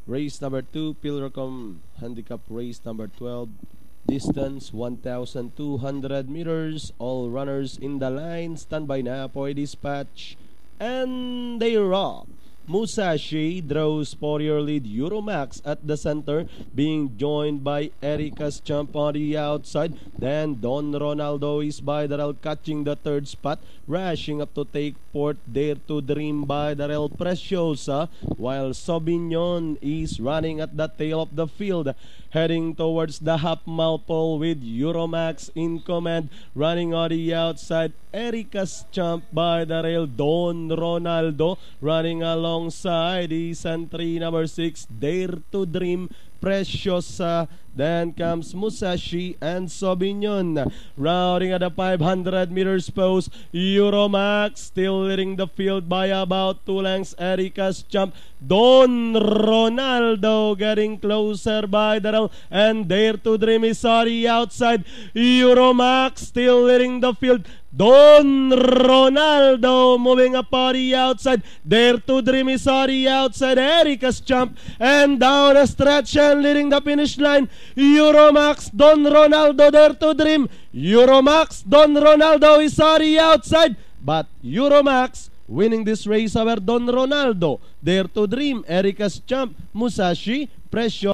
Race number 2, Pilracom Handicap Race number 12. Distance 1,200 meters. All runners in the line. Stand by na for dispatch. And they're off. Musashi draws for your lead. Euromax at the center, being joined by Erica's Champ on the outside. Then Don Ronaldo is by the rail, catching the third spot. Rushing up to take fourth, Dare to Dream by the rail, Preciosa. While Sauvignon is running at the tail of the field, heading towards the half-mile pole with Euromax in command. Running on the outside, Erica's Champ by the rail. Don Ronaldo running alongside is entry number 6, Dare to Dream, Preciosa. Then comes Musashi and Sauvignon. Rounding at the 500 meters post, Euromax still leading the field by about 2 lengths. Erica's Champ, Don Ronaldo getting closer by the rail, and Dare to Dream is on the outside. Euromax still leading the field. Don Ronaldo moving up on the outside. Dare to Dream is on the outside. Erica's Champ, and down a stretch and leading the finish line. Euromax, Don Ronaldo, Dare to Dream. Euromax, Don Ronaldo is on the outside, but Euromax winning this race over Don Ronaldo, Dare to Dream, Erica's Champ, Musashi, Precious.